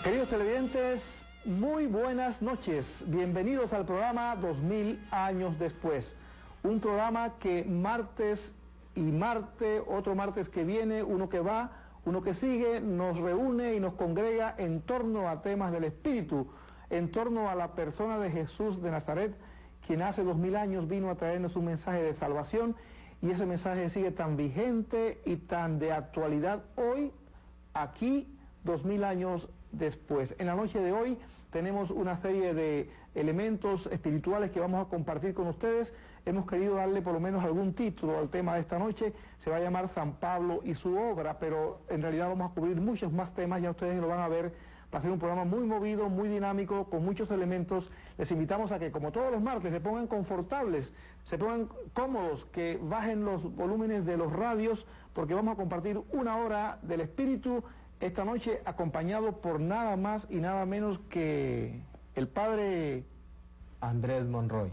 Queridos televidentes, muy buenas noches. Bienvenidos al programa 2000 años después. Un programa que martes y martes, otro martes que viene, uno que va, uno que sigue, nos reúne y nos congrega en torno a temas del espíritu, en torno a la persona de Jesús de Nazaret, quien hace 2000 años vino a traernos un mensaje de salvación, y ese mensaje sigue tan vigente y tan de actualidad hoy, aquí, 2000 años después. En la noche de hoy tenemos una serie de elementos espirituales que vamos a compartir con ustedes. Hemos querido darle por lo menos algún título al tema de esta noche. Se va a llamar San Pablo y su obra, pero en realidad vamos a cubrir muchos más temas, ya ustedes lo van a ver. Va a ser un programa muy movido, muy dinámico, con muchos elementos. Les invitamos a que, como todos los martes, se pongan confortables, se pongan cómodos, que bajen los volúmenes de los radios, porque vamos a compartir una hora del espíritu esta noche, acompañado por nada más y nada menos que el padre Andrés Monroy.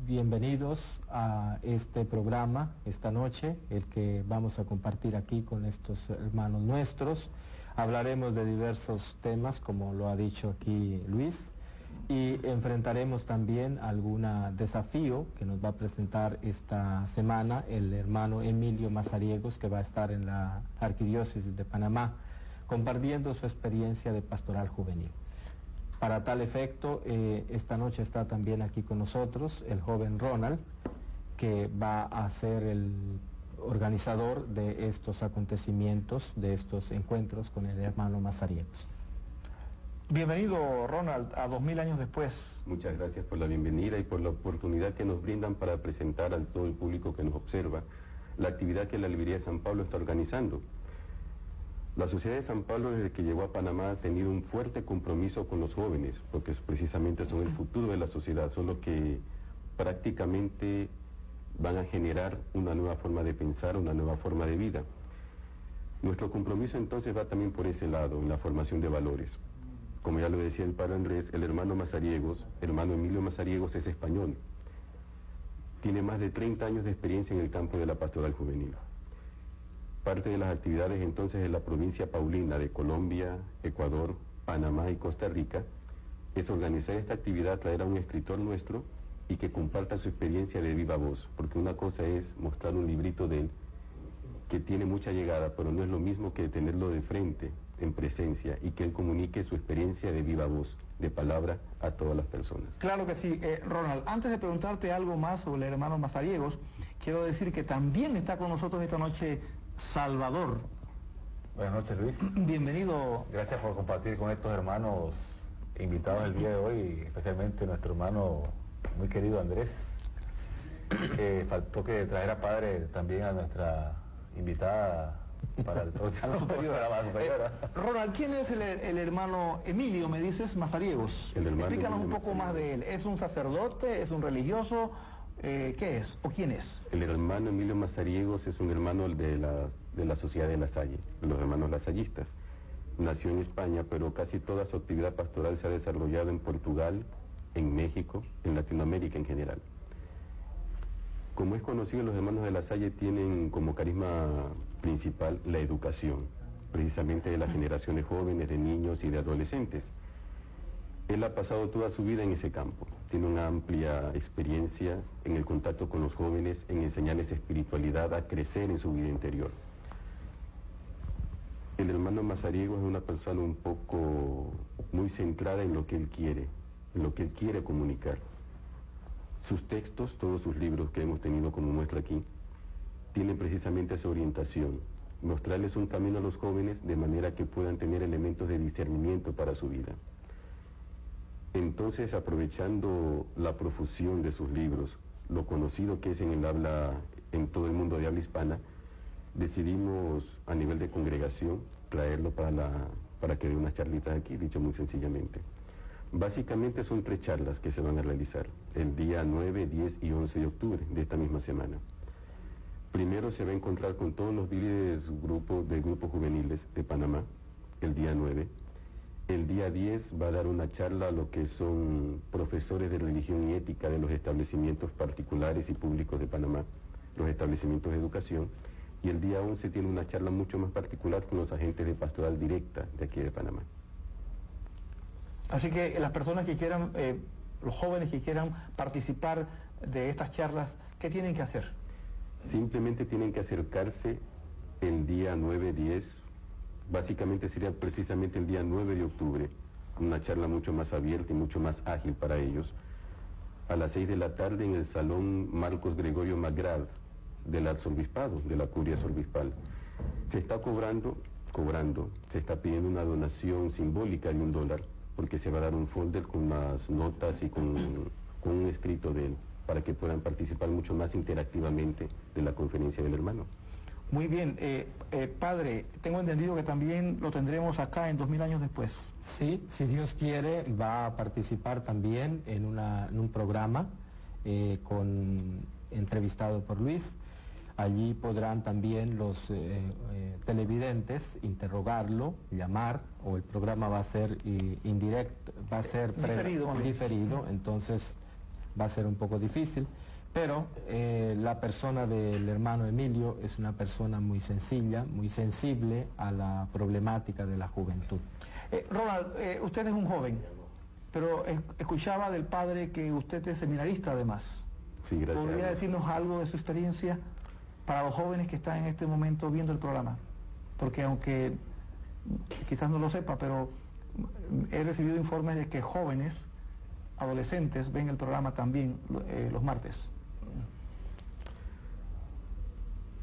Bienvenidos a este programa esta noche, el que vamos a compartir aquí con estos hermanos nuestros. Hablaremos de diversos temas, como lo ha dicho aquí Luis, y enfrentaremos también algún desafío que nos va a presentar esta semana el hermano Emilio Mazariegos, que va a estar en la Arquidiócesis de Panamá, compartiendo su experiencia de pastoral juvenil. Para tal efecto, esta noche está también aquí con nosotros el joven Ronald, que va a ser el organizador de estos acontecimientos, de estos encuentros con el hermano Mazariegos. Bienvenido, Ronald, a 2000 años después. Muchas gracias por la bienvenida y por la oportunidad que nos brindan para presentar a todo el público que nos observa la actividad que la Librería de San Pablo está organizando. La Sociedad de San Pablo, desde que llegó a Panamá, ha tenido un fuerte compromiso con los jóvenes, porque precisamente son el futuro de la sociedad, son los que prácticamente van a generar una nueva forma de pensar, una nueva forma de vida. Nuestro compromiso entonces va también por ese lado, en la formación de valores. Como ya lo decía el padre Andrés, el hermano Mazariegos, hermano Emilio Mazariegos, es español. Tiene más de 30 años de experiencia en el campo de la pastoral juvenil. Parte de las actividades entonces de la provincia paulina de Colombia, Ecuador, Panamá y Costa Rica es organizar esta actividad, traer a un escritor nuestro y que comparta su experiencia de viva voz, porque una cosa es mostrar un librito de él que tiene mucha llegada, pero no es lo mismo que tenerlo de frente, en presencia, y que él comunique su experiencia de viva voz, de palabra, a todas las personas. Claro que sí. Ronald, antes de preguntarte algo más sobre el hermano Mazariegos, quiero decir que también está con nosotros esta noche Salvador. Buenas noches, Luis. Bienvenido. Gracias por compartir con estos hermanos invitados el día de hoy, especialmente nuestro hermano muy querido Andrés. Faltó que traer a padre también a nuestra invitada para el programa superior, a la superiora. Ronald, ¿quién es el hermano Emilio, me dices, Mazariegos? Explícanos un poco más de él. ¿Es un sacerdote? ¿Es un religioso? ¿Qué es? ¿O quién es? El hermano Emilio Mazariegos es un hermano de la Sociedad de La Salle, los hermanos lasallistas. Nació en España, pero casi toda su actividad pastoral se ha desarrollado en Portugal, en México, en Latinoamérica en general. Como es conocido, los hermanos de La Salle tienen como carisma principal la educación, precisamente de las generaciones jóvenes, de niños y de adolescentes. Él ha pasado toda su vida en ese campo, tiene una amplia experiencia en el contacto con los jóvenes, en enseñarles espiritualidad, a crecer en su vida interior. El hermano Mazariegos es una persona un poco muy centrada en lo que él quiere comunicar. Sus textos, todos sus libros que hemos tenido como muestra aquí, tienen precisamente esa orientación, mostrarles un camino a los jóvenes de manera que puedan tener elementos de discernimiento para su vida. Entonces, aprovechando la profusión de sus libros, lo conocido que es en todo el mundo de habla hispana, decidimos a nivel de congregación traerlo para que dé unas charlitas aquí, dicho muy sencillamente. Básicamente son 3 charlas que se van a realizar el día 9, 10 y 11 de octubre de esta misma semana. Primero se va a encontrar con todos los líderes de grupos juveniles de Panamá, el día 9. El día 10 va a dar una charla a lo que son profesores de religión y ética de los establecimientos particulares y públicos de Panamá, los establecimientos de educación. Y el día 11 tiene una charla mucho más particular con los agentes de pastoral directa de aquí de Panamá. Así que las personas que quieran, los jóvenes que quieran participar de estas charlas, ¿qué tienen que hacer? Simplemente tienen que acercarse el día 9-10, básicamente sería precisamente el día 9 de octubre, una charla mucho más abierta y mucho más ágil para ellos, a las 6 de la tarde en el Salón Marcos Gregorio Magrad del Arzobispado, de la Curia Arzobispal. Se está cobrando, se está pidiendo una donación simbólica de $1, porque se va a dar un folder con las notas y con un escrito de él, para que puedan participar mucho más interactivamente de la conferencia del hermano. Muy bien, padre, tengo entendido que también lo tendremos acá en 2000 años después. Sí, si Dios quiere, va a participar también en un programa entrevistado por Luis. Allí podrán también los televidentes interrogarlo, llamar, o el programa va a ser indirecto, va a ser diferido, entonces va a ser un poco difícil. Pero la persona del hermano Emilio es una persona muy sencilla, muy sensible a la problemática de la juventud. Ronald, usted es un joven, pero escuchaba del padre que usted es seminarista además. Sí, gracias. ¿Podría decirnos algo de su experiencia para los jóvenes que están en este momento viendo el programa? Porque aunque quizás no lo sepa, pero he recibido informes de que jóvenes, adolescentes, ven el programa también los martes.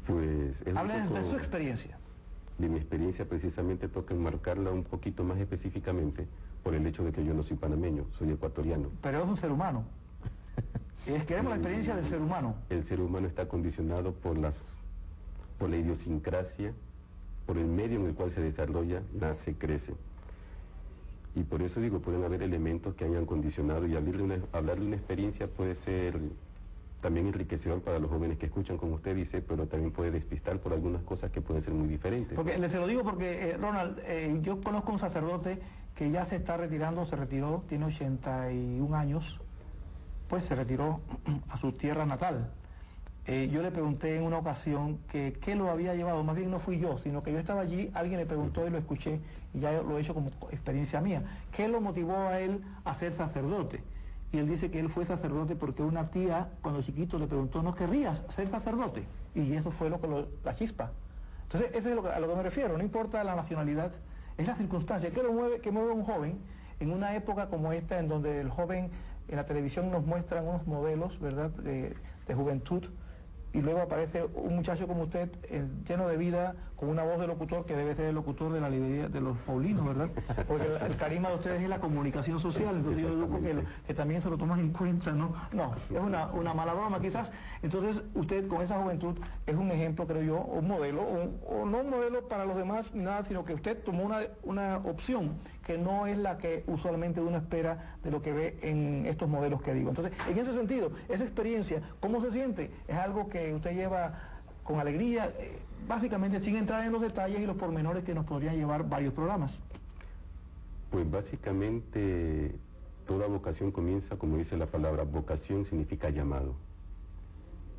Pues... Hablen de su experiencia. De mi experiencia precisamente toca enmarcarla un poquito más específicamente por el hecho de que yo no soy panameño, soy ecuatoriano. Pero es un ser humano. Queremos la experiencia del ser humano. El ser humano está condicionado por la idiosincrasia, por el medio en el cual se desarrolla, nace, crece. Y por eso digo, pueden haber elementos que hayan condicionado, y hablar de una experiencia puede ser también enriquecedor para los jóvenes que escuchan, como usted dice, pero también puede despistar por algunas cosas que pueden ser muy diferentes. Porque se lo digo porque, Ronald, yo conozco un sacerdote que ya se está retirando, se retiró, tiene 81 años, pues se retiró a su tierra natal. Yo le pregunté en una ocasión que qué lo había llevado, más bien no fui yo, sino que yo estaba allí, alguien le preguntó y lo escuché, y ya lo he hecho como experiencia mía. ¿Qué lo motivó a él a ser sacerdote? Y él dice que él fue sacerdote porque una tía, cuando chiquito, le preguntó, ¿no querrías ser sacerdote? Y eso fue la chispa. Entonces, eso es a lo que me refiero, no importa la nacionalidad, es la circunstancia. ¿Qué mueve a un joven en una época como esta, en donde el joven, en la televisión nos muestran unos modelos, ¿verdad?, de juventud, y luego aparece un muchacho como usted, lleno de vida, con una voz de locutor, que debe ser el locutor de la librería de los Paulinos, ¿verdad? Porque el carisma de ustedes es la comunicación social, entonces yo deduco que también se lo toman en cuenta, ¿no? No, es una mala broma quizás. Entonces usted con esa juventud es un ejemplo, creo yo, un modelo, o no un modelo para los demás ni nada, sino que usted tomó una opción que no es la que usualmente uno espera de lo que ve en estos modelos que digo. Entonces, en ese sentido, esa experiencia, ¿cómo se siente? Es algo que usted lleva con alegría, básicamente sin entrar en los detalles y los pormenores que nos podrían llevar varios programas. Pues básicamente toda vocación comienza, como dice la palabra, vocación significa llamado.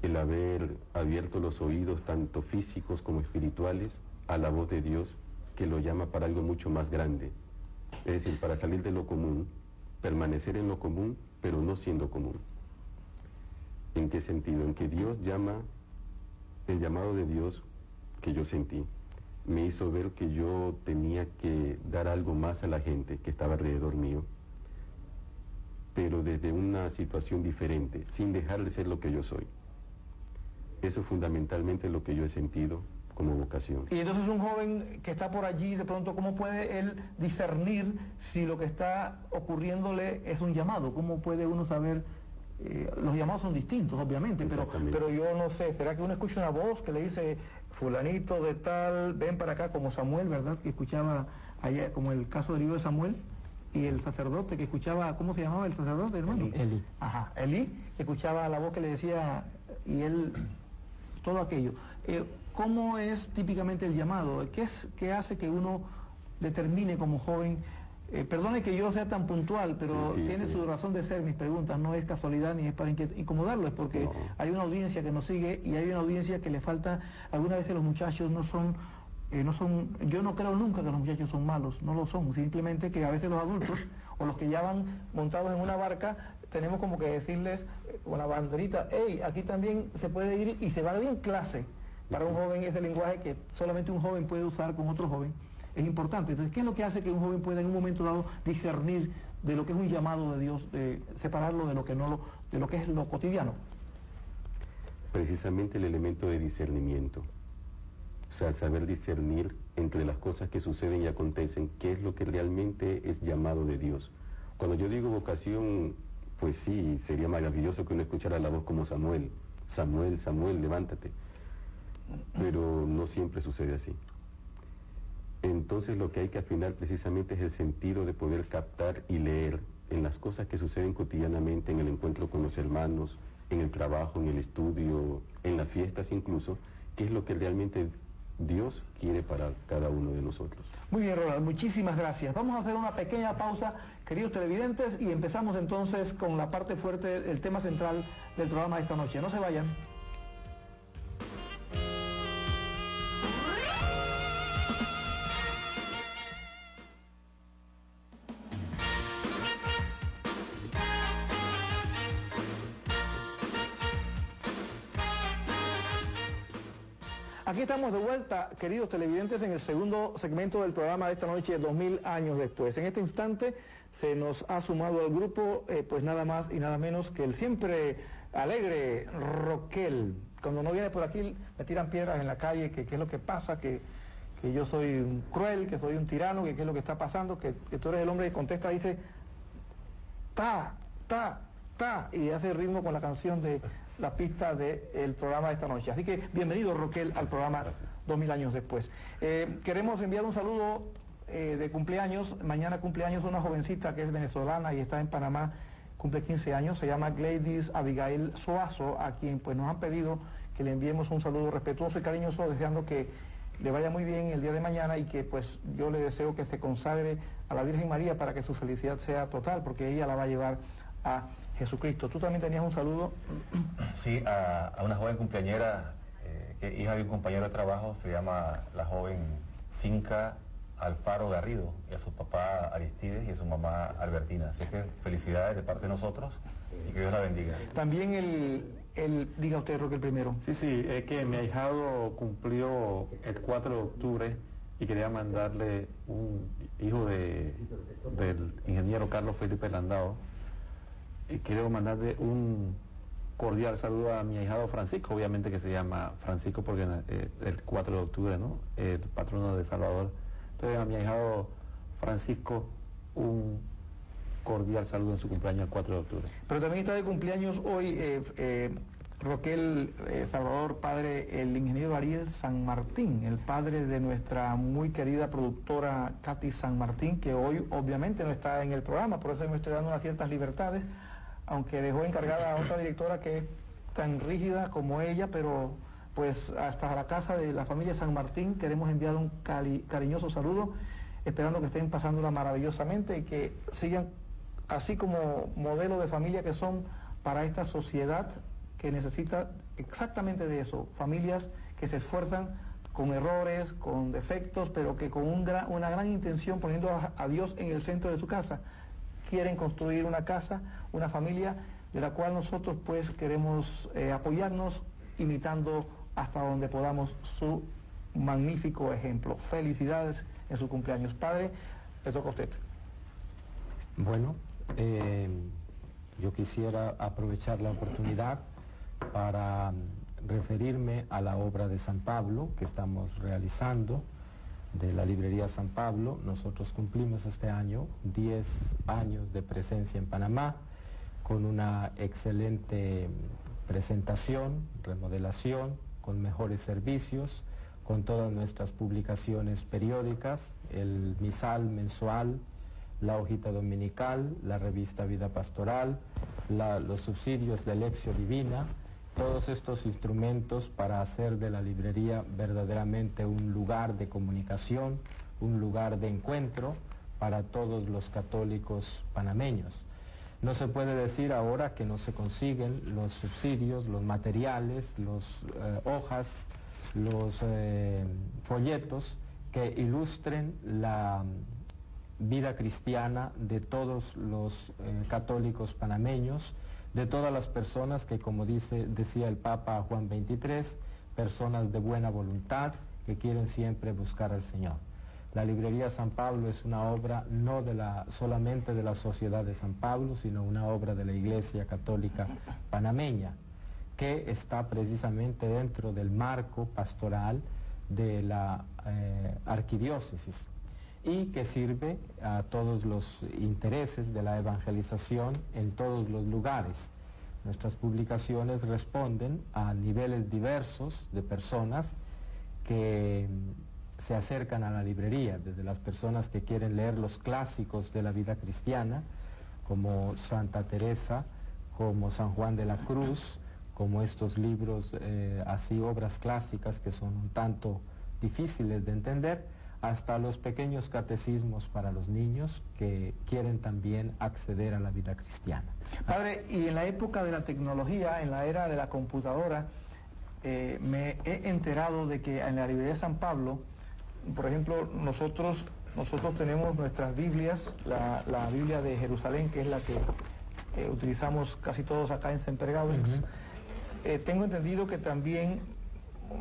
El haber abierto los oídos, tanto físicos como espirituales, a la voz de Dios, que lo llama para algo mucho más grande. Es decir, para salir de lo común, permanecer en lo común, pero no siendo común. ¿En qué sentido? En que Dios llama, el llamado de Dios que yo sentí, me hizo ver que yo tenía que dar algo más a la gente que estaba alrededor mío, pero desde una situación diferente, sin dejar de ser lo que yo soy. Eso es fundamentalmente lo que yo he sentido como vocación. Y entonces un joven que está por allí, de pronto, ¿cómo puede él discernir si lo que está ocurriéndole es un llamado? ¿Cómo puede uno saber? Los llamados son distintos, obviamente, pero yo no sé, ¿será que uno escucha una voz que le dice, fulanito de tal, ven para acá, como Samuel, ¿verdad? Que escuchaba allá, como el caso del libro de Samuel, y el sacerdote que escuchaba, ¿cómo se llamaba el sacerdote, hermano? Elí. Ajá, Elí, que escuchaba la voz que le decía, y él, todo aquello. ¿Cómo es típicamente el llamado? ¿Qué hace que uno determine como joven Perdone que yo sea tan puntual, pero Sí, tiene su razón de ser mis preguntas, no es casualidad ni es para incomodarlo, es porque No. hay una audiencia que nos sigue y hay una audiencia que le falta, algunas veces los muchachos no son, yo no creo nunca que los muchachos son malos, no lo son, simplemente que a veces los adultos o los que ya van montados en una barca, tenemos como que decirles con la banderita, hey, aquí también se puede ir y se va bien clase. Para un joven ese lenguaje que solamente un joven puede usar con otro joven es importante. Entonces, ¿qué es lo que hace que un joven pueda en un momento dado discernir de lo que es un llamado de Dios, separarlo de lo que de lo que es lo cotidiano? Precisamente el elemento de discernimiento. O sea, saber discernir entre las cosas que suceden y acontecen, qué es lo que realmente es llamado de Dios. Cuando yo digo vocación, pues sí, sería maravilloso que uno escuchara la voz como Samuel. Samuel, Samuel, levántate. Pero no siempre sucede así. Entonces lo que hay que afinar precisamente es el sentido de poder captar y leer en las cosas que suceden cotidianamente, en el encuentro con los hermanos, en el trabajo, en el estudio, en las fiestas incluso, qué es lo que realmente Dios quiere para cada uno de nosotros. Muy bien, Ronald, muchísimas gracias. Vamos a hacer una pequeña pausa, queridos televidentes, y empezamos entonces con la parte fuerte, el tema central del programa de esta noche. No se vayan. Aquí estamos de vuelta, queridos televidentes, en el segundo segmento del programa de esta noche, 2000 años después. En este instante se nos ha sumado al grupo, pues nada más y nada menos que el siempre alegre Roquel. Cuando no viene por aquí me tiran piedras en la calle, que qué es lo que pasa, que yo soy un cruel, que soy un tirano, que qué es lo que está pasando, que tú eres el hombre que contesta, dice, ta, ta, ta, y hace ritmo con la canción de la pista del programa de esta noche. Así que bienvenido, Roquel, al programa 2000 años después. Queremos enviar un saludo de cumpleaños. Mañana cumpleaños una jovencita que es venezolana y está en Panamá, cumple 15 años, se llama Gladys Abigail Suazo, a quien pues nos han pedido que le enviemos un saludo respetuoso y cariñoso, deseando que le vaya muy bien el día de mañana y que pues yo le deseo que se consagre a la Virgen María para que su felicidad sea total, porque ella la va a llevar a Jesucristo. ¿Tú también tenías un saludo? Sí, a una joven cumpleañera, hija de un compañero de trabajo, se llama la joven Cinca Alfaro Garrido, y a su papá Aristides y a su mamá Albertina. Así que felicidades de parte de nosotros y que Dios la bendiga. También diga usted, Roque, el primero. Sí, es que mi ahijado cumplió el 4 de octubre y quería mandarle un hijo del ingeniero Carlos Felipe Landao. Y quiero mandarle un cordial saludo a mi ahijado Francisco, obviamente que se llama Francisco porque el 4 de octubre, ¿no? El patrono de Salvador. Entonces a mi ahijado Francisco un cordial saludo en su cumpleaños el 4 de octubre. Pero también está de cumpleaños hoy Roquel Salvador, padre, el ingeniero Ariel San Martín, el padre de nuestra muy querida productora Katy San Martín, que hoy obviamente no está en el programa, por eso me estoy dando unas ciertas libertades, aunque dejó encargada a otra directora que es tan rígida como ella, pero pues hasta la casa de la familia San Martín queremos enviar un cariñoso saludo, esperando que estén pasándola maravillosamente y que sigan así como modelo de familia que son para esta sociedad que necesita exactamente de eso, familias que se esfuerzan con errores, con defectos, pero que con una gran intención, poniendo a Dios en el centro de su casa, quieren construir una casa, una familia de la cual nosotros pues queremos apoyarnos, imitando hasta donde podamos su magnífico ejemplo. Felicidades en su cumpleaños. Padre, le toca a usted. Bueno, yo quisiera aprovechar la oportunidad para referirme a la obra de San Pablo que estamos realizando, de la librería San Pablo. Nosotros cumplimos este año 10 años de presencia en Panamá, con una excelente presentación, remodelación, con mejores servicios, con todas nuestras publicaciones periódicas, el misal mensual, la hojita dominical, la revista Vida Pastoral, los subsidios de Lección Divina, todos estos instrumentos para hacer de la librería verdaderamente un lugar de comunicación, un lugar de encuentro para todos los católicos panameños. No se puede decir ahora que no se consiguen los subsidios, los materiales, las hojas, los folletos que ilustren la vida cristiana de todos los católicos panameños, de todas las personas que, como decía el Papa Juan XXIII, personas de buena voluntad que quieren siempre buscar al Señor. La Librería San Pablo es una obra no solamente de la Sociedad de San Pablo, sino una obra de la Iglesia Católica Panameña, que está precisamente dentro del marco pastoral de la arquidiócesis y que sirve a todos los intereses de la evangelización en todos los lugares. Nuestras publicaciones responden a niveles diversos de personas que se acercan a la librería, desde las personas que quieren leer los clásicos de la vida cristiana, como Santa Teresa, como San Juan de la Cruz, como estos libros, así obras clásicas que son un tanto difíciles de entender, hasta los pequeños catecismos para los niños que quieren también acceder a la vida cristiana. Padre, y en la época de la tecnología, en la era de la computadora, me he enterado de que en la Librería San Pablo, por ejemplo, nosotros tenemos nuestras Biblias, la Biblia de Jerusalén, que es la que utilizamos casi todos acá en Semper Gaudens. Tengo entendido que también,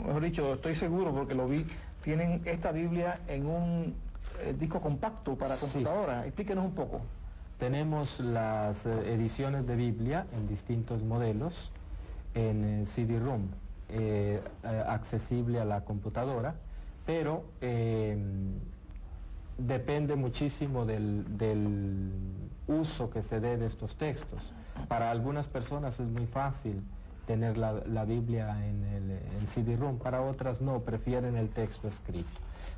mejor dicho, estoy seguro porque lo vi, tienen esta Biblia en un disco compacto para computadora. Explíquenos un poco. Tenemos las ediciones de Biblia en distintos modelos en CD-ROM, accesible a la computadora, pero depende muchísimo del uso que se dé de estos textos. Para algunas personas es muy fácil tener la Biblia en el CD-ROM, para otras no, prefieren el texto escrito.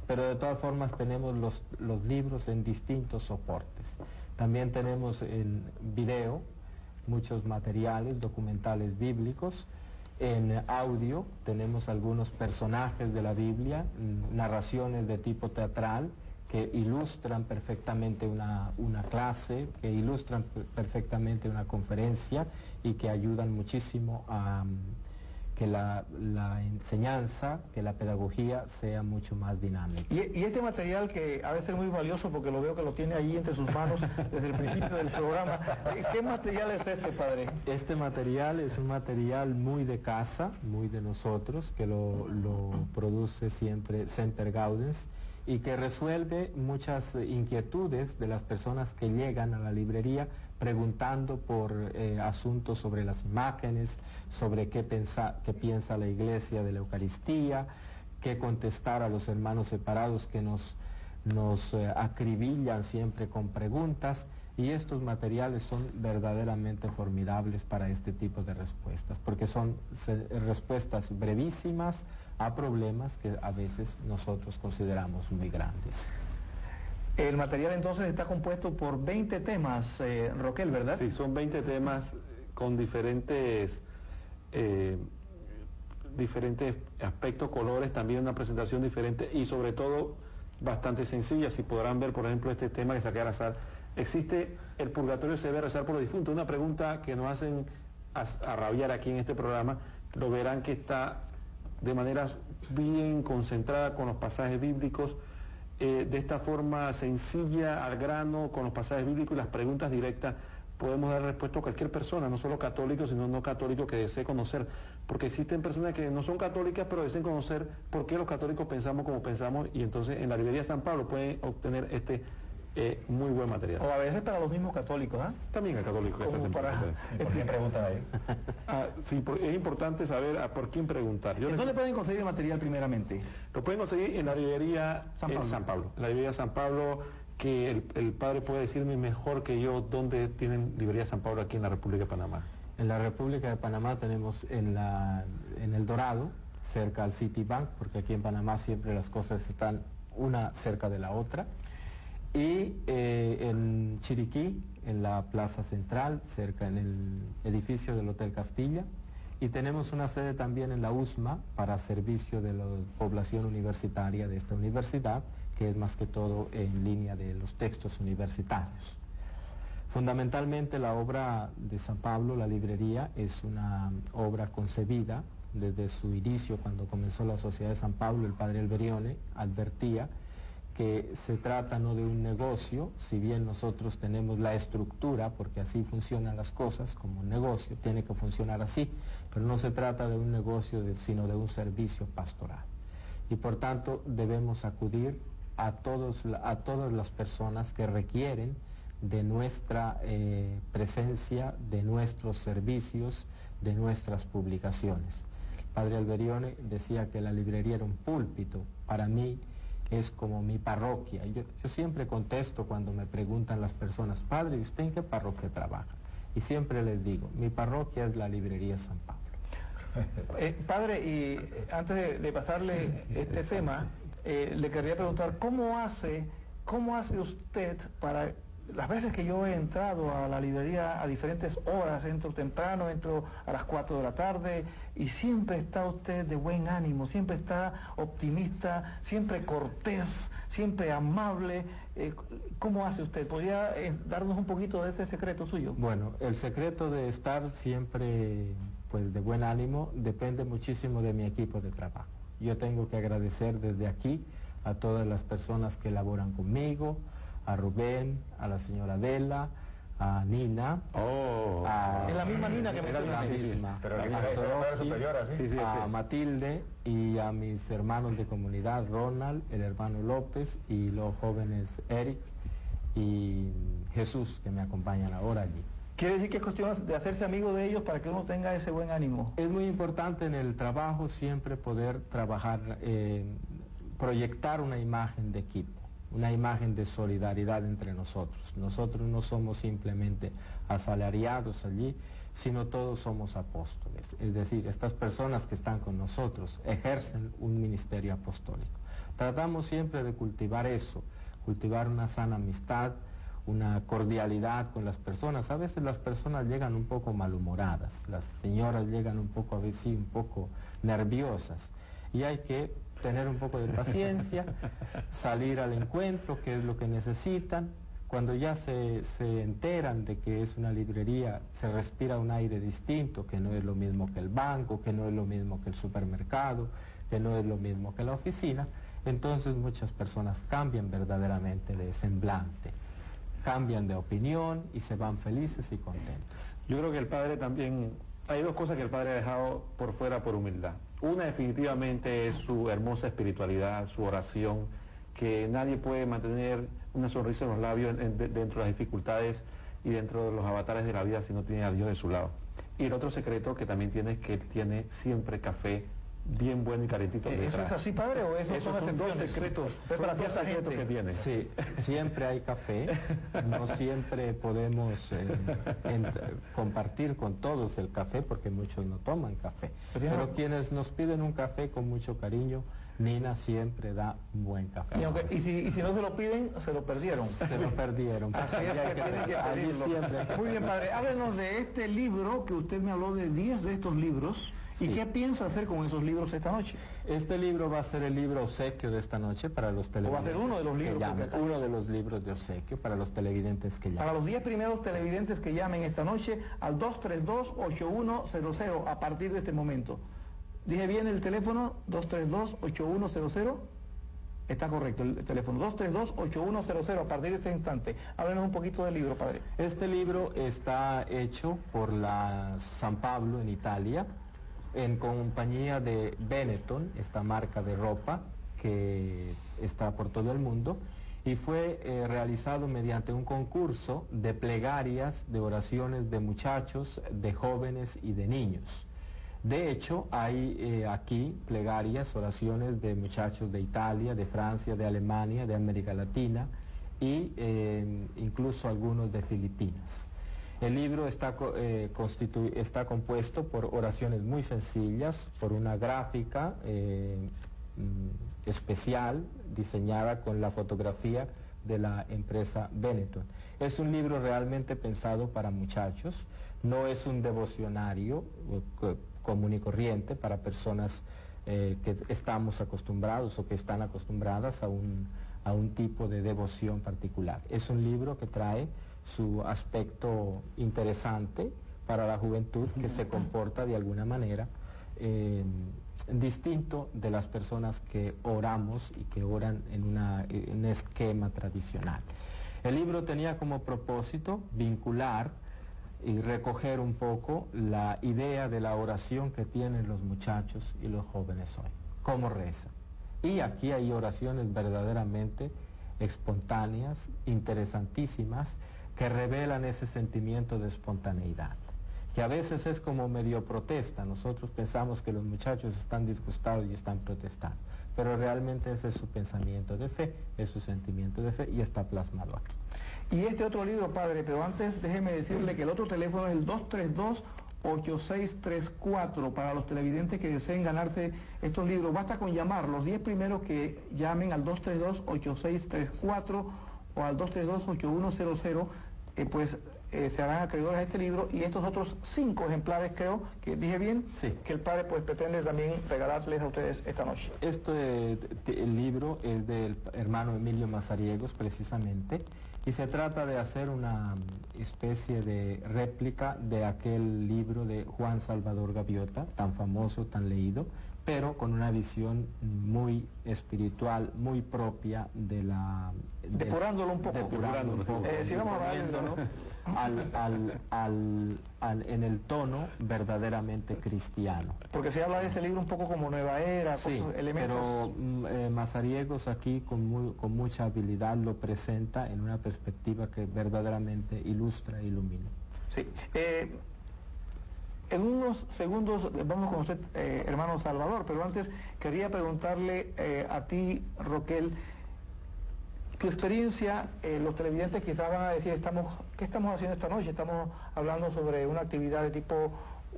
Pero de todas formas tenemos los libros en distintos soportes. También tenemos en video muchos materiales, documentales bíblicos. En audio tenemos algunos personajes de la Biblia, narraciones de tipo teatral que ilustran perfectamente una clase, que ilustran perfectamente una conferencia y que ayudan muchísimo a que la enseñanza, que la pedagogía sea mucho más dinámica. Y este material que ha de ser muy valioso porque lo veo que lo tiene ahí entre sus manos desde el principio del programa. ¿Qué material es este, padre? Este material es un material muy de casa, muy de nosotros, que lo produce siempre Semper Gaudens y que resuelve muchas inquietudes de las personas que llegan a la librería preguntando por asuntos sobre las imágenes, sobre qué piensa la Iglesia de la Eucaristía, qué contestar a los hermanos separados que nos acribillan siempre con preguntas, y estos materiales son verdaderamente formidables para este tipo de respuestas, porque son respuestas brevísimas a problemas que a veces nosotros consideramos muy grandes. El material entonces está compuesto por 20 temas, Roquel, ¿verdad? Sí, son 20 temas con diferentes aspectos, colores, también una presentación diferente y sobre todo bastante sencilla. Si podrán ver, por ejemplo, este tema que saqué al azar. Existe el purgatorio, se debe rezar por los difuntos. Una pregunta que nos hacen a rabiar aquí en este programa. Lo verán que está de manera bien concentrada con los pasajes bíblicos, de esta forma sencilla, al grano, con los pasajes bíblicos y las preguntas directas. Podemos dar respuesta a cualquier persona, no solo católico, sino no católico, que desee conocer, porque existen personas que no son católicas, pero desean conocer por qué los católicos pensamos como pensamos, y entonces en la Librería San Pablo pueden obtener este muy buen material. O a veces para los mismos católicos, ¿ah? También el católico. ¿Por quién preguntan ahí? Sí, es importante saber por quién preguntar. ¿Dónde pueden conseguir el material primeramente? Lo pueden conseguir en la Librería San Pablo. La Librería San Pablo, que el padre puede decirme mejor que yo dónde tienen Librería San Pablo aquí en la República de Panamá. En la República de Panamá tenemos en El Dorado, cerca al Citibank, porque aquí en Panamá siempre las cosas están una cerca de la otra. Y en Chiriquí, en la Plaza Central, cerca en el edificio del Hotel Castilla. Y tenemos una sede también en la USMA para servicio de la población universitaria de esta universidad, que es más que todo en línea de los textos universitarios. Fundamentalmente la obra de San Pablo, la librería, es una obra concebida desde su inicio, cuando comenzó la Sociedad de San Pablo. El padre Alberione advertía que se trata no de un negocio, si bien nosotros tenemos la estructura, porque así funcionan las cosas, como un negocio, tiene que funcionar así, pero no se trata de un negocio, sino de un servicio pastoral. Y por tanto debemos acudir a todas las personas que requieren de nuestra presencia, de nuestros servicios, de nuestras publicaciones. Padre Alberione decía que la librería era un púlpito. Para mí es como mi parroquia. Yo siempre contesto cuando me preguntan las personas: padre, ¿y usted en qué parroquia trabaja? Y siempre les digo, mi parroquia es la librería San Pablo. Padre, y antes de pasarle este tema, le quería preguntar, ¿cómo hace usted para... Las veces que yo he entrado a la librería a diferentes horas, entro temprano, entro a las 4 de la tarde, y siempre está usted de buen ánimo, siempre está optimista, siempre cortés, siempre amable. ¿Cómo hace usted? ¿Podría darnos un poquito de ese secreto suyo? Bueno, el secreto de estar siempre pues de buen ánimo depende muchísimo de mi equipo de trabajo. Yo tengo que agradecer desde aquí a todas las personas que laboran conmigo, a Rubén, a la señora Adela, a Nina. Es la misma Nina que me la misma. Pero a Soroki, a Matilde y a mis hermanos de comunidad, Ronald, el hermano López, y los jóvenes Eric y Jesús, que me acompañan ahora allí. Quiere decir que es cuestión de hacerse amigo de ellos para que uno tenga ese buen ánimo. Es muy importante en el trabajo siempre poder trabajar, proyectar una imagen de equipo, una imagen de solidaridad entre nosotros. Nosotros no somos simplemente asalariados allí, sino todos somos apóstoles. Es decir, estas personas que están con nosotros ejercen un ministerio apostólico. Tratamos siempre de cultivar eso, cultivar una sana amistad, una cordialidad con las personas. A veces las personas llegan un poco malhumoradas, las señoras llegan un poco, a veces sí, un poco nerviosas, y hay que tener un poco de paciencia, salir al encuentro, que es lo que necesitan. Cuando ya se enteran de que es una librería, se respira un aire distinto, que no es lo mismo que el banco, que no es lo mismo que el supermercado, que no es lo mismo que la oficina. Entonces muchas personas cambian verdaderamente de semblante, cambian de opinión y se van felices y contentos. Yo creo que el padre también, hay dos cosas que el padre ha dejado por fuera por humildad. Una definitivamente es su hermosa espiritualidad, su oración, que nadie puede mantener una sonrisa en los labios dentro de las dificultades y dentro de los avatares de la vida si no tiene a Dios de su lado. Y el otro secreto que también tiene es que él tiene siempre café bien bueno y calentito. ¿Eso es así, padre, o esos son dos secretos, que tiene? Sí, siempre hay café, no siempre podemos compartir con todos el café porque muchos no toman café, pero quienes nos piden un café con mucho cariño, Nina siempre da un buen café. Y si no se lo piden, se lo perdieron. Se lo perdieron. Allí siempre. Muy bien, padre, háblenos de este libro, que usted me habló de 10 de estos libros. ¿Y qué piensa hacer con esos libros esta noche? Este libro va a ser el libro obsequio de esta noche para los televidentes. ¿O va a ser uno de los libros? Uno de los libros de obsequio para los televidentes que llamen. Para los 10 primeros televidentes que llamen esta noche al 232-8100 a partir de este momento. ¿Dije bien el teléfono? 232-8100. Está correcto el teléfono, 232-8100 a partir de este instante. Háblenos un poquito del libro, padre. Este libro está hecho por la San Pablo en Italia, en compañía de Benetton, esta marca de ropa que está por todo el mundo, y fue realizado mediante un concurso de plegarias, de oraciones de muchachos, de jóvenes y de niños. De hecho, hay aquí plegarias, oraciones de muchachos de Italia, de Francia, de Alemania, de América Latina y incluso algunos de Filipinas. El libro está compuesto por oraciones muy sencillas, por una gráfica especial diseñada con la fotografía de la empresa Benetton. Es un libro realmente pensado para muchachos, no es un devocionario común y corriente para personas que estamos acostumbrados o que están acostumbradas a a un tipo de devoción particular. Es un libro que trae su aspecto interesante para la juventud, que se comporta de alguna manera distinto de las personas que oramos y que oran en un esquema tradicional. El libro tenía como propósito vincular y recoger un poco la idea de la oración que tienen los muchachos y los jóvenes hoy, cómo rezan. Y aquí hay oraciones verdaderamente espontáneas, interesantísimas, que revelan ese sentimiento de espontaneidad, que a veces es como medio protesta. Nosotros pensamos que los muchachos están disgustados y están protestando, pero realmente ese es su pensamiento de fe, es su sentimiento de fe y está plasmado aquí. Y este otro libro, padre, pero antes déjeme decirle que el otro teléfono es el 232-8634 para los televidentes que deseen ganarse estos libros. Basta con llamar, los 10 primeros que llamen al 232-8634 o al 232-8100, se harán acreedores a este libro, y estos otros 5 ejemplares, creo que dije bien, sí, que el padre pues pretende también regalarles a ustedes esta noche. El libro es del hermano Emilio Mazariegos, precisamente, y se trata de hacer una especie de réplica de aquel libro de Juan Salvador Gaviota, tan famoso, tan leído, pero con una visión muy espiritual, muy propia de la... Depurándolo un poco. Depurándolo un poco. Si vamos a en el tono verdaderamente cristiano. Porque se habla de ese libro un poco como nueva era, sí, con elementos... pero Mazariegos aquí con mucha habilidad lo presenta en una perspectiva que verdaderamente ilustra e ilumina. Sí. En unos segundos vamos con usted, hermano Salvador, pero antes quería preguntarle a ti, Roquel, tu experiencia. Los televidentes quizás van a decir, ¿qué estamos haciendo esta noche? Estamos hablando sobre una actividad de tipo,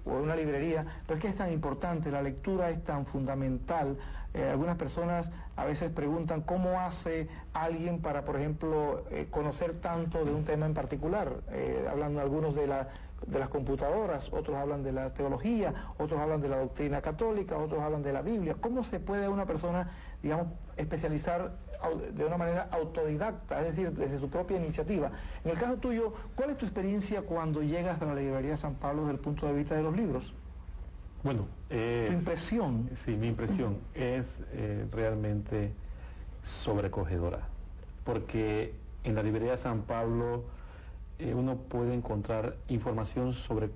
o una librería, pero es que es tan importante, la lectura es tan fundamental. Algunas personas a veces preguntan cómo hace alguien para, por ejemplo, conocer tanto de un tema en particular. Hablando algunos de las computadoras, otros hablan de la teología, otros hablan de la doctrina católica, otros hablan de la Biblia. ¿Cómo se puede una persona, digamos, especializar de una manera autodidacta, es decir, desde su propia iniciativa? En el caso tuyo, ¿cuál es tu experiencia cuando llegas a la librería San Pablo desde el punto de vista de los libros? Bueno, ¿tu impresión? Sí, mi impresión es realmente sobrecogedora, porque en la librería San Pablo uno puede encontrar información sobre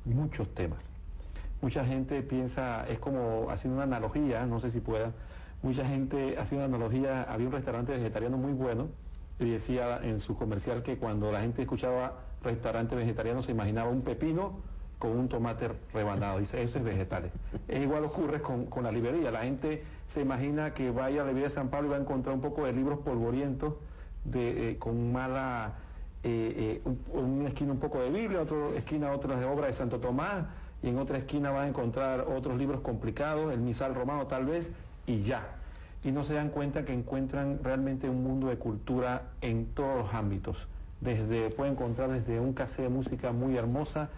muchos temas. Mucha gente piensa, es como haciendo una analogía, no sé si pueda, mucha gente haciendo una analogía, había un restaurante vegetariano muy bueno y decía en su comercial que cuando la gente escuchaba restaurante vegetariano se imaginaba un pepino con un tomate rebanado, dice, eso es vegetales. Es igual ocurre con la librería, la gente se imagina que vaya a la librería de San Pablo y va a encontrar un poco de libros polvorientos, con mala, una esquina un poco de Biblia, otra esquina otras de obra de Santo Tomás, y en otra esquina va a encontrar otros libros complicados, el misal romano tal vez, y ya. Y no se dan cuenta que encuentran realmente un mundo de cultura en todos los ámbitos. Puede encontrar desde un cassette de música muy hermosa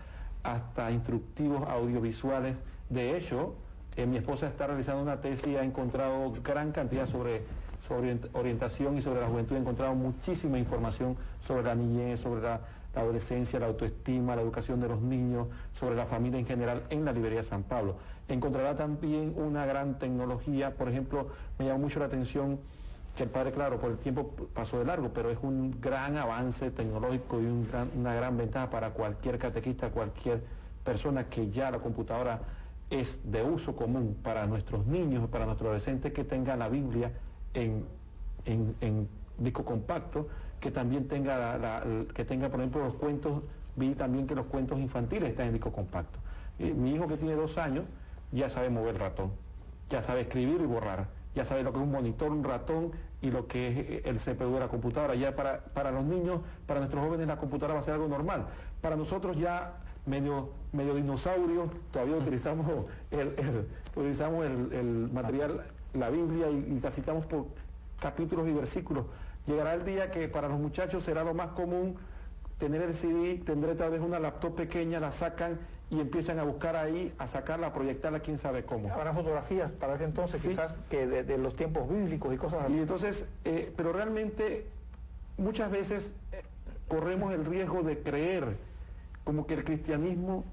hasta instructivos audiovisuales. De hecho, mi esposa está realizando una tesis y ha encontrado gran cantidad sobre orientación y sobre la juventud. Ha encontrado muchísima información sobre la niñez, sobre la adolescencia, la autoestima, la educación de los niños, sobre la familia en general en la librería San Pablo. Encontrará también una gran tecnología. Por ejemplo, me llamó mucho la atención que el padre, claro, por el tiempo pasó de largo, pero es un gran avance tecnológico y una gran ventaja para cualquier catequista, cualquier persona, que ya la computadora es de uso común para nuestros niños, para nuestros adolescentes, que tenga la Biblia en disco compacto, que también tenga, por ejemplo, los cuentos. Vi también que los cuentos infantiles están en disco compacto. Mi hijo, que tiene 2 años, ya sabe mover el ratón, ya sabe escribir y borrar, ya sabe lo que es un monitor, un ratón, y lo que es el CPU de la computadora. Ya para los niños, para nuestros jóvenes, la computadora va a ser algo normal. Para nosotros ya medio dinosaurio, todavía utilizamos el material, la Biblia, y la citamos por capítulos y versículos. Llegará el día que para los muchachos será lo más común tener el CD, tendré tal vez una laptop pequeña, la sacan y empiezan a buscar ahí, a sacarla, a proyectarla, quién sabe cómo. Habrá fotografías para ese entonces, Sí. quizás que de los tiempos bíblicos y cosas así. Y entonces, pero realmente muchas veces corremos el riesgo de creer como que el cristianismo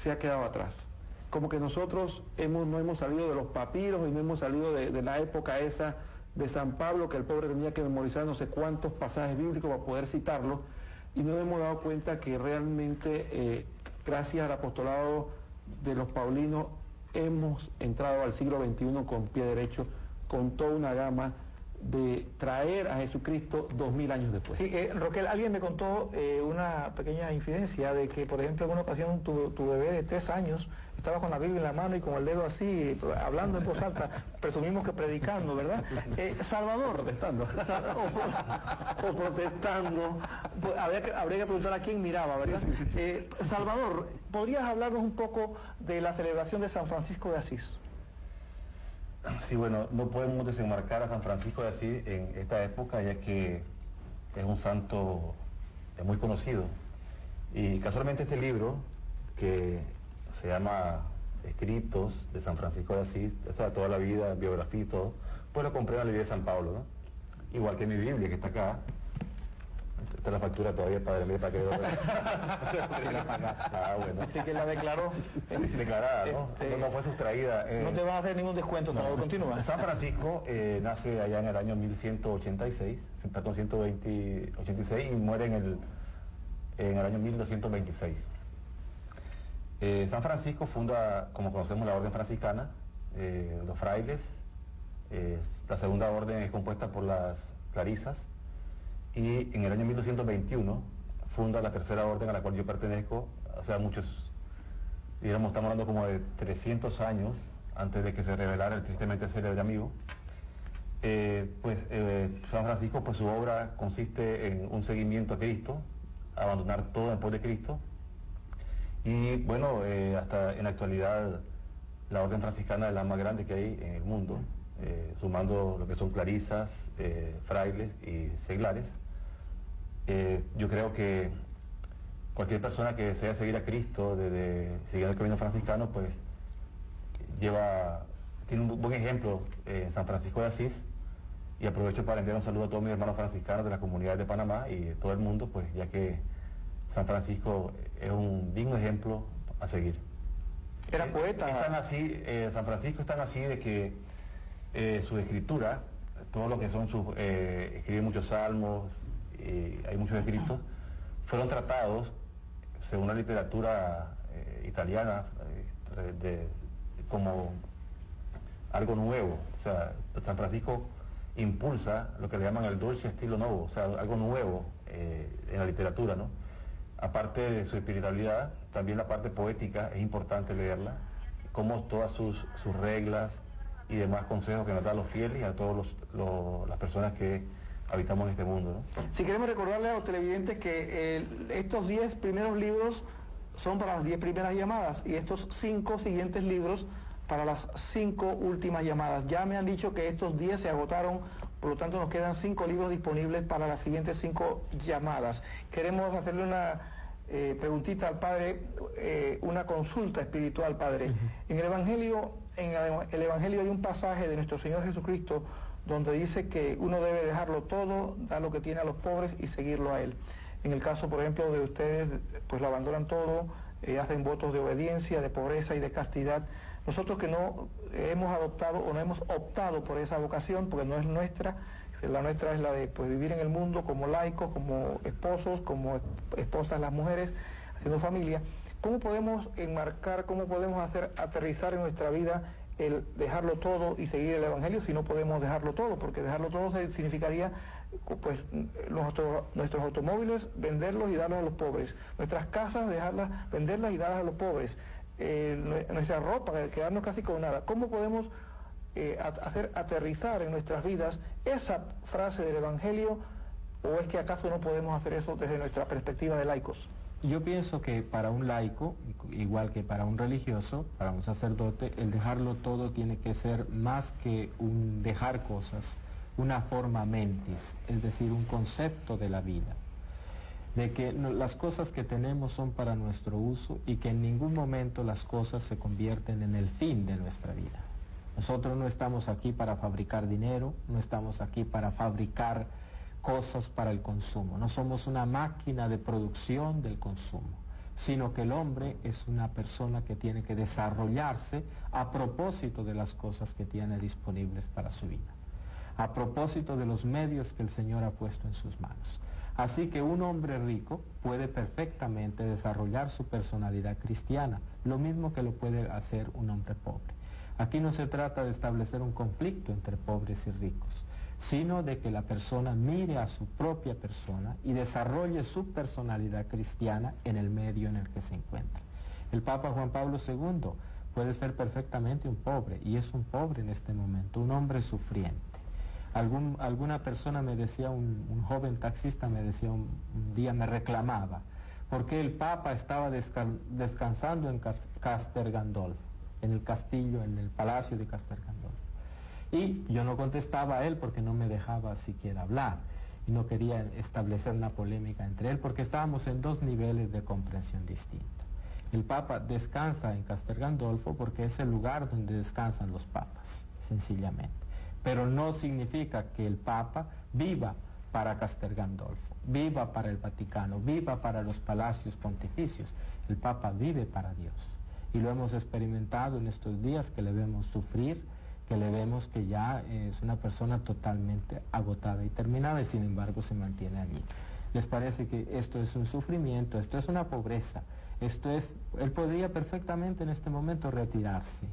se ha quedado atrás, como que nosotros no hemos salido de los papiros y no hemos salido de la época esa de San Pablo, que el pobre tenía que memorizar no sé cuántos pasajes bíblicos para poder citarlos, y no hemos dado cuenta que realmente, gracias al apostolado de los paulinos, hemos entrado al siglo XXI con pie derecho, con toda una gama de traer a Jesucristo 2000 años después. Sí, Roquel, alguien me contó una pequeña infidencia de que, por ejemplo, en una ocasión tu bebé de 3 años estaba con la Biblia en la mano y con el dedo así, hablando en voz alta, presumimos que predicando, ¿verdad? Salvador. Protestando. O protestando. Pues, habría que preguntar a quién miraba, ¿verdad? Salvador, ¿podrías hablarnos un poco de la celebración de San Francisco de Asís? Sí, bueno, no podemos desenmarcar a San Francisco de Asís en esta época, ya que es un santo muy conocido. Y casualmente este libro, que se llama Escritos de San Francisco de Asís, o sea, toda la vida, biografía y todo, pues lo compré en la librería de San Pablo, ¿no? Igual que mi Biblia, que está acá. Esta es la factura todavía, padre mío, para que lo vea. Si la pagaste. Ah, bueno. Así que la declaró. Declarada, ¿no? No fue sustraída. No te van a hacer ningún descuento, Salvador, continúa. San Francisco nace allá en el año 1186, perdón, 186, y muere en el año 1226. San Francisco funda, como conocemos, la orden franciscana, los frailes. La segunda orden es compuesta por las clarisas, y en el año 1221 funda la tercera orden a la cual yo pertenezco, o sea, muchos, digamos, estamos hablando como de 300 años antes de que se revelara el tristemente célebre amigo. San Francisco, pues su obra consiste en un seguimiento a Cristo, abandonar todo en pos de Cristo, y bueno, hasta en la actualidad la orden franciscana es la más grande que hay en el mundo, sumando lo que son clarisas, frailes y seglares. Yo creo que cualquier persona que desea seguir a Cristo, siguiendo el camino franciscano, pues tiene un buen ejemplo en San Francisco de Asís, y aprovecho para enviar un saludo a todos mis hermanos franciscanos de las comunidades de Panamá y de todo el mundo, pues ya que San Francisco es un digno ejemplo a seguir. Era poeta. San Francisco es tan así de que su escritura, todo lo que son escribe muchos salmos, hay muchos escritos, fueron tratados según la literatura italiana como algo nuevo. O sea, San Francisco impulsa lo que le llaman el dolce estilo nuevo, o sea, algo nuevo en la literatura, ¿no? Aparte de su espiritualidad, también la parte poética es importante leerla, como todas sus reglas y demás consejos que nos da a los fieles y a todas las personas que habitamos en este mundo, ¿no? Si queremos recordarle a los televidentes que estos 10 primeros libros son para las 10 primeras llamadas y estos 5 siguientes libros para las 5 últimas llamadas. Ya me han dicho que estos 10 se agotaron, por lo tanto nos quedan 5 libros disponibles para las siguientes 5 llamadas. Queremos hacerle una preguntita al Padre, una consulta espiritual, Padre. En el Evangelio hay un pasaje de nuestro Señor Jesucristo donde dice que uno debe dejarlo todo, dar lo que tiene a los pobres y seguirlo a Él. En el caso, por ejemplo, de ustedes, pues lo abandonan todo, hacen votos de obediencia, de pobreza y de castidad. Nosotros que no hemos adoptado o no hemos optado por esa vocación, porque no es nuestra, la nuestra es la de pues, vivir en el mundo como laicos, como esposos, como esposas las mujeres, haciendo familia. ¿Cómo podemos enmarcar, cómo podemos hacer aterrizar en nuestra vida el dejarlo todo y seguir el Evangelio si no podemos dejarlo todo? Porque dejarlo todo significaría pues nuestros automóviles venderlos y darlos a los pobres, nuestras casas dejarlas, venderlas y darlas a los pobres, nuestra ropa, quedarnos casi con nada. ¿Cómo podemos hacer aterrizar en nuestras vidas esa frase del Evangelio, o es que acaso no podemos hacer eso desde nuestra perspectiva de laicos? Yo pienso que para un laico, igual que para un religioso, para un sacerdote, el dejarlo todo tiene que ser más que un dejar cosas, una forma mentis, es decir, un concepto de la vida. de que las cosas que tenemos son para nuestro uso y que en ningún momento las cosas se convierten en el fin de nuestra vida. Nosotros no estamos aquí para fabricar dinero, no estamos aquí para fabricar cosas para el consumo, no somos una máquina de producción del consumo, sino que el hombre es una persona que tiene que desarrollarse a propósito de las cosas que tiene disponibles para su vida, a propósito de los medios que el Señor ha puesto en sus manos. Así que un hombre rico puede perfectamente desarrollar su personalidad cristiana, lo mismo que lo puede hacer un hombre pobre. Aquí no se trata de establecer un conflicto entre pobres y ricos, sino de que la persona mire a su propia persona y desarrolle su personalidad cristiana en el medio en el que se encuentra. El Papa Juan Pablo II puede ser perfectamente un pobre, y es un pobre en este momento, un hombre sufriente. Alguna persona me decía, un joven taxista me decía un día, me reclamaba, porque el Papa estaba descansando en Castel Gandolfo, en el castillo, en el palacio de Castel Gandolfo. Y yo no contestaba a él porque no me dejaba siquiera hablar, y no quería establecer una polémica entre él, porque estábamos en dos niveles de comprensión distinta. El Papa descansa en Castel Gandolfo porque es el lugar donde descansan los papas, sencillamente. Pero no significa que el Papa viva para Castel Gandolfo, viva para el Vaticano, viva para los palacios pontificios. El Papa vive para Dios. Y lo hemos experimentado en estos días, que le vemos sufrir, que le vemos que ya es una persona totalmente agotada y terminada, y sin embargo se mantiene allí. ¿Les parece que esto es un sufrimiento, esto es una pobreza? Él podría perfectamente en este momento retirarse,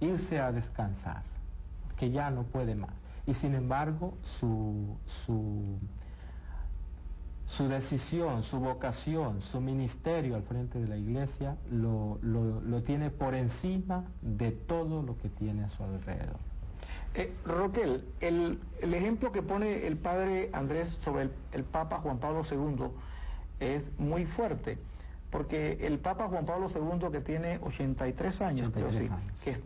irse a descansar, que ya no puede más. Y sin embargo, su decisión, su vocación, su ministerio al frente de la Iglesia lo tiene por encima de todo lo que tiene a su alrededor. Roquel, el ejemplo que pone el padre Andrés sobre el Papa Juan Pablo II es muy fuerte, porque el Papa Juan Pablo II, que tiene 83 años, que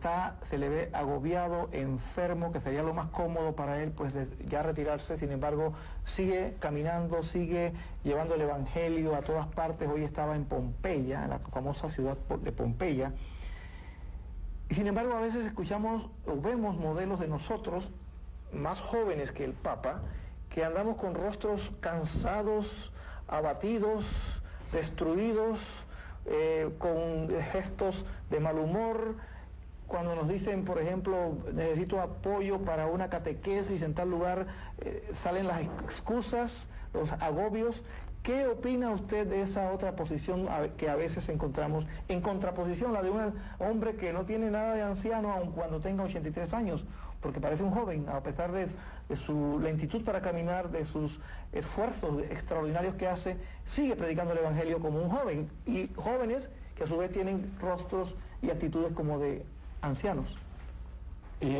se le ve agobiado, enfermo, que sería lo más cómodo para él pues ya retirarse, sin embargo sigue caminando, sigue llevando el Evangelio a todas partes. Hoy estaba en Pompeya, en la famosa ciudad de Pompeya, y sin embargo a veces escuchamos o vemos modelos de nosotros, más jóvenes que el Papa, que andamos con rostros cansados, abatidos, destruidos, con gestos de mal humor. Cuando nos dicen, por ejemplo, necesito apoyo para una catequesis en tal lugar, salen las excusas, los agobios. ¿Qué opina usted de esa otra posición que a veces encontramos en contraposición, la de un hombre que no tiene nada de anciano aun cuando tenga 83 años? Porque parece un joven, a pesar de su lentitud para caminar, de sus esfuerzos extraordinarios que hace, sigue predicando el Evangelio como un joven, y jóvenes que a su vez tienen rostros y actitudes como de ancianos.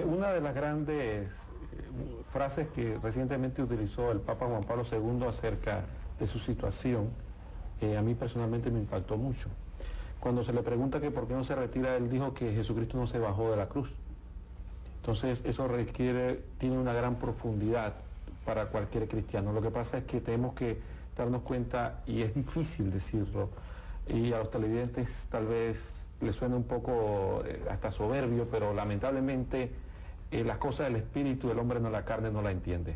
Una de las grandes frases que recientemente utilizó el Papa Juan Pablo II acerca de su situación, a mí personalmente me impactó mucho. Cuando se le pregunta que por qué no se retira, él dijo que Jesucristo no se bajó de la cruz. Entonces eso tiene una gran profundidad para cualquier cristiano. Lo que pasa es que tenemos que darnos cuenta, y es difícil decirlo, y a los televidentes tal vez les suene un poco hasta soberbio, pero lamentablemente las cosas del espíritu, el hombre no, la carne no la entiende.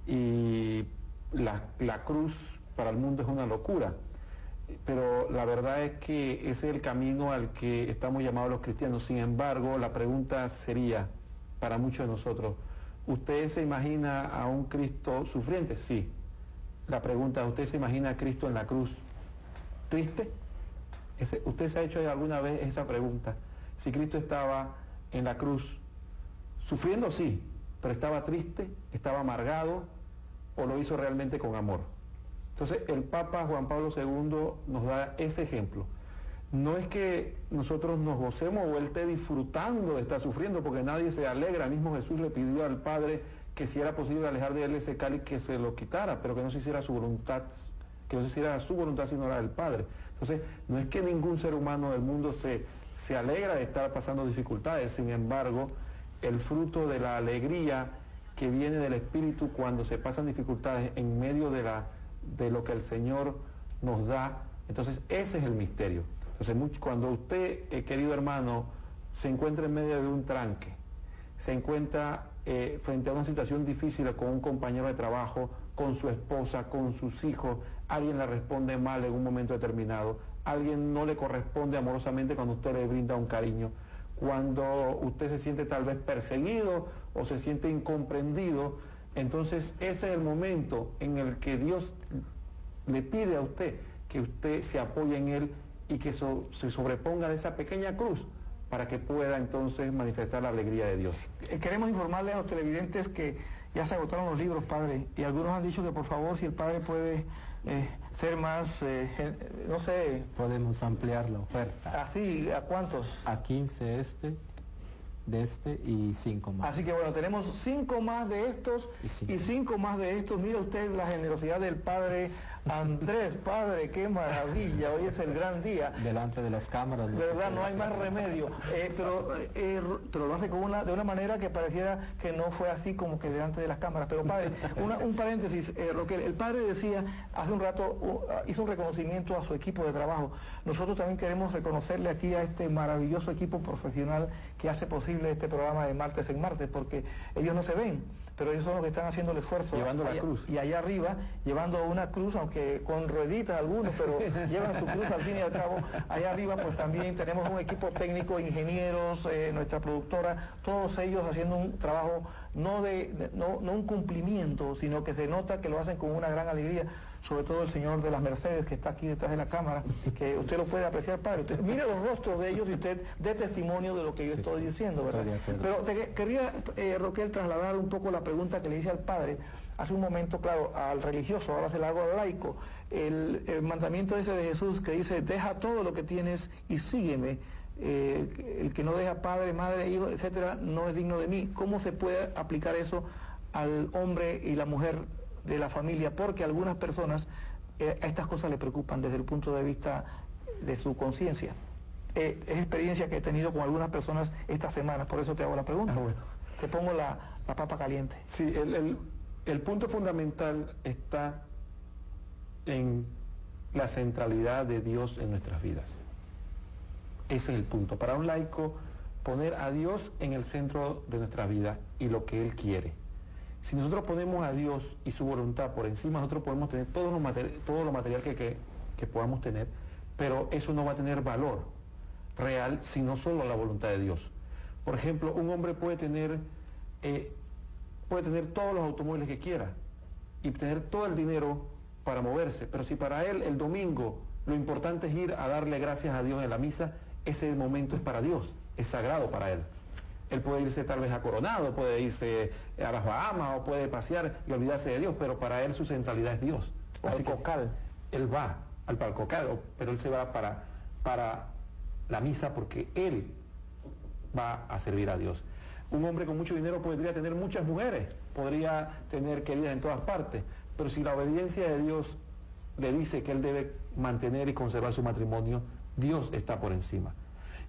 Y la cruz para el mundo es una locura, pero la verdad es que ese es el camino al que estamos llamados los cristianos. Sin embargo, la pregunta sería, para muchos de nosotros, ¿usted se imagina a un Cristo sufriente? Sí. La pregunta, ¿usted se imagina a Cristo en la cruz triste? ¿Usted se ha hecho alguna vez esa pregunta? Si Cristo estaba en la cruz sufriendo, sí, pero estaba triste, estaba amargado, o lo hizo realmente con amor. Entonces el Papa Juan Pablo II nos da ese ejemplo. No es que nosotros nos gocemos o él esté disfrutando de estar sufriendo, porque nadie se alegra. El mismo Jesús le pidió al Padre que si era posible alejar de él ese cáliz, que se lo quitara, pero que no se hiciera su voluntad, sino la del Padre. Entonces no es que ningún ser humano del mundo se alegra de estar pasando dificultades. Sin embargo, el fruto de la alegría que viene del Espíritu cuando se pasan dificultades en medio de de lo que el Señor nos da. Entonces ese es el misterio. Entonces cuando usted, querido hermano, se encuentra en medio de un tranque, se encuentra frente a una situación difícil con un compañero de trabajo, con su esposa, con sus hijos, alguien le responde mal en un momento determinado, alguien no le corresponde amorosamente cuando usted le brinda un cariño, cuando usted se siente tal vez perseguido o se siente incomprendido, entonces ese es el momento en el que Dios le pide a usted que usted se apoye en Él y que se sobreponga de esa pequeña cruz para que pueda entonces manifestar la alegría de Dios. Queremos informarle a los televidentes que ya se agotaron los libros, padre, y algunos han dicho que por favor, si el padre puede ser más, no sé... Podemos ampliar la oferta. ¿Así? ¿A cuántos? A 15 de este y 5 más. Así que bueno, tenemos 5 más de estos y 5 más de estos. Mira usted la generosidad del padre Andrés. Padre, qué maravilla, hoy es el gran día. Delante de las cámaras. De verdad, no hay más remedio. Pero lo hace de una manera que pareciera que no fue así como que delante de las cámaras. Pero padre, un paréntesis, Roquel, el padre decía, hace un rato, hizo un reconocimiento a su equipo de trabajo. Nosotros también queremos reconocerle aquí a este maravilloso equipo profesional que hace posible este programa de Martes en Martes, porque ellos no se ven, pero ellos son los que están haciendo el esfuerzo. Llevando la cruz. Y allá arriba, llevando una cruz, aunque con rueditas algunos, pero llevan su cruz al fin y al cabo. Allá arriba pues también tenemos un equipo técnico, ingenieros, nuestra productora, todos ellos haciendo un trabajo no un cumplimiento, sino que se nota que lo hacen con una gran alegría, sobre todo el señor de las Mercedes que está aquí detrás de la cámara, que usted lo puede apreciar, padre. Usted mire los rostros de ellos y usted dé testimonio de lo que yo estoy diciendo, ¿verdad? Pero quería, Roquel, trasladar un poco la pregunta que le hice al padre hace un momento, claro, al religioso, ahora se la hago al laico. El mandamiento ese de Jesús que dice, deja todo lo que tienes y sígueme. El que no deja padre, madre, hijo, etcétera, no es digno de mí. ¿Cómo se puede aplicar eso al hombre y la mujer de la familia? Porque a algunas personas a estas cosas le preocupan desde el punto de vista de su conciencia. Es experiencia que he tenido con algunas personas esta semana, por eso te hago la pregunta. Bueno. Te pongo la papa caliente. Sí, el punto fundamental está en la centralidad de Dios en nuestras vidas. Ese es el punto. Para un laico, poner a Dios en el centro de nuestra vida y lo que Él quiere. Si nosotros ponemos a Dios y su voluntad por encima, nosotros podemos tener todo lo material que podamos tener, pero eso no va a tener valor real si no solo la voluntad de Dios. Por ejemplo, un hombre puede tener todos los automóviles que quiera y tener todo el dinero para moverse, pero si para él el domingo lo importante es ir a darle gracias a Dios en la misa, ese momento es para Dios, es sagrado para él. Él puede irse tal vez a Coronado, puede irse a las Bahamas o puede pasear y olvidarse de Dios, pero para él su centralidad es Dios. Así que él va al Palcocal, pero él se va para la misa porque él va a servir a Dios. Un hombre con mucho dinero podría tener muchas mujeres, podría tener queridas en todas partes, pero si la obediencia de Dios le dice que él debe mantener y conservar su matrimonio, Dios está por encima.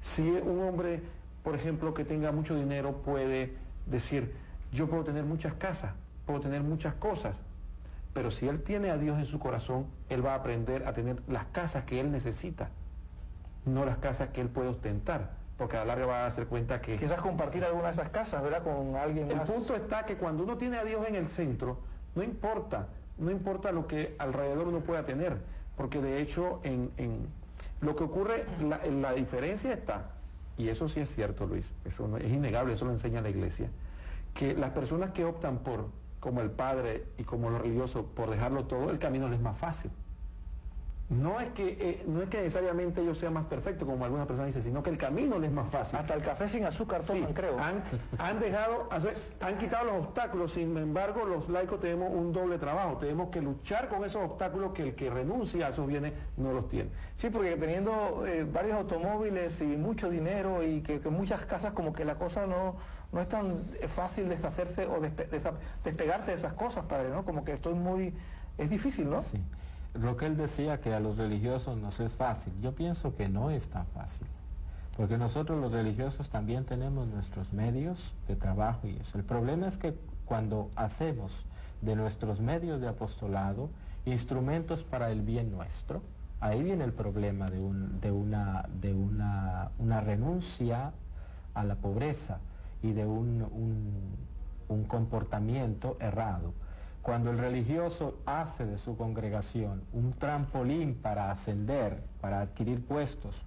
Si un hombre, por ejemplo, que tenga mucho dinero puede decir, yo puedo tener muchas casas, puedo tener muchas cosas, pero si él tiene a Dios en su corazón, él va a aprender a tener las casas que él necesita, no las casas que él puede ostentar, porque a la larga va a darse cuenta que... Quizás compartir alguna de esas casas, ¿verdad?, con alguien más. El punto está que cuando uno tiene a Dios en el centro, no importa lo que alrededor uno pueda tener, porque de hecho en lo que ocurre, la diferencia está, y eso sí es cierto, Luis, eso no, es innegable, eso lo enseña la Iglesia, que las personas que optan como el padre y como los religiosos, por dejarlo todo, el camino les es más fácil. No es que necesariamente ellos sean más perfectos, como algunas personas dicen, sino que el camino les es más fácil. Hasta el café sin azúcar toman, sí, creo. Han quitado los obstáculos, sin embargo, los laicos tenemos un doble trabajo. Tenemos que luchar con esos obstáculos que el que renuncia a esos bienes no los tiene. Sí, porque teniendo varios automóviles y mucho dinero y que muchas casas, como que la cosa no es tan fácil deshacerse o despegarse de esas cosas, padre, ¿no? Como que es difícil, ¿no? Sí. Roquel decía que a los religiosos nos es fácil. Yo pienso que no es tan fácil, porque nosotros los religiosos también tenemos nuestros medios de trabajo y eso. El problema es que cuando hacemos de nuestros medios de apostolado instrumentos para el bien nuestro. Ahí viene el problema de una renuncia a la pobreza y de un comportamiento errado. Cuando el religioso hace de su congregación un trampolín para ascender, para adquirir puestos,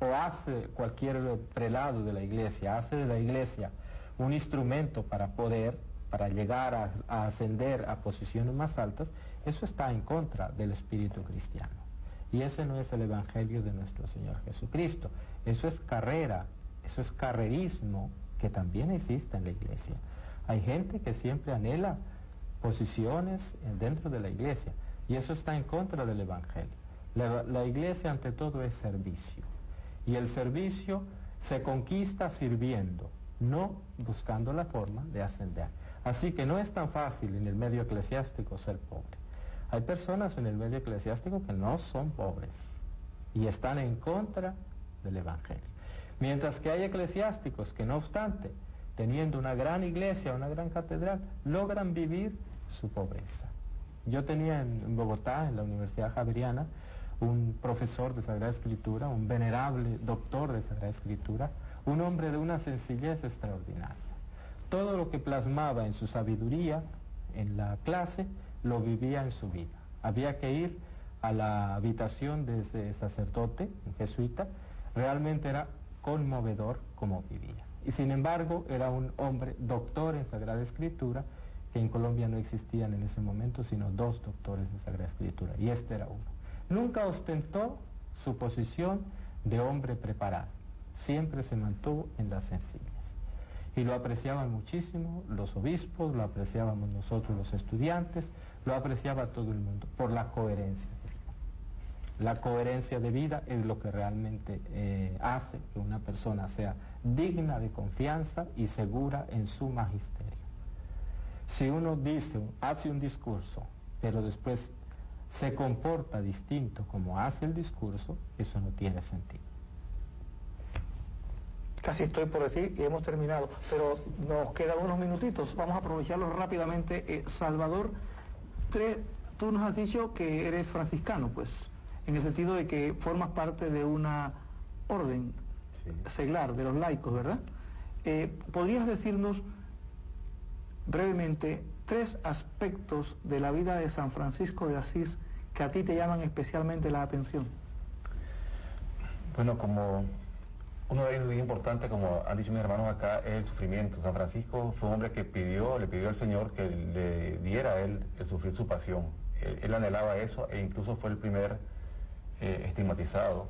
o hace cualquier prelado de la iglesia, hace de la iglesia un instrumento para llegar a ascender a posiciones más altas, eso está en contra del espíritu cristiano. Y ese no es el evangelio de nuestro Señor Jesucristo. Eso es carrera, eso es carrerismo que también existe en la iglesia. Hay gente que siempre anhela posiciones dentro de la iglesia y eso está en contra del evangelio. La iglesia ante todo es servicio y el servicio se conquista sirviendo, no buscando la forma de ascender. Así que no es tan fácil en el medio eclesiástico ser pobre. Hay personas en el medio eclesiástico que no son pobres y están en contra del evangelio. Mientras que hay eclesiásticos que no obstante, teniendo una gran iglesia, una gran catedral, logran vivir su pobreza. Yo tenía en Bogotá, en la Universidad Javeriana, un profesor de Sagrada Escritura, un venerable doctor de Sagrada Escritura, un hombre de una sencillez extraordinaria. Todo lo que plasmaba en su sabiduría, en la clase, lo vivía en su vida. Había que ir a la habitación de ese sacerdote, un jesuita, realmente era conmovedor como vivía. Y sin embargo era un hombre doctor en Sagrada Escritura, que en Colombia no existían en ese momento sino 2 doctores en Sagrada Escritura, y este era uno. Nunca ostentó su posición de hombre preparado, siempre se mantuvo en la sencillez. Y lo apreciaban muchísimo los obispos, lo apreciábamos nosotros los estudiantes, lo apreciaba todo el mundo, por la coherencia de vida. La coherencia de vida es lo que realmente hace que una persona sea digna de confianza y segura en su magisterio. Si uno hace un discurso, pero después se comporta distinto como hace el discurso, eso no tiene sentido. Casi estoy por decir y hemos terminado, pero nos quedan unos minutitos, vamos a aprovecharlos rápidamente. Salvador, tú nos has dicho que eres franciscano, pues, en el sentido de que formas parte de una orden seglar de los laicos, ¿verdad? ¿Podrías decirnos brevemente 3 aspectos de la vida de San Francisco de Asís que a ti te llaman especialmente la atención? Bueno, como uno de ellos muy importante, como han dicho mis hermanos acá, es el sufrimiento. San Francisco fue un hombre que le pidió al Señor que le diera a él el sufrir su pasión. Él anhelaba eso e incluso fue el primer estigmatizado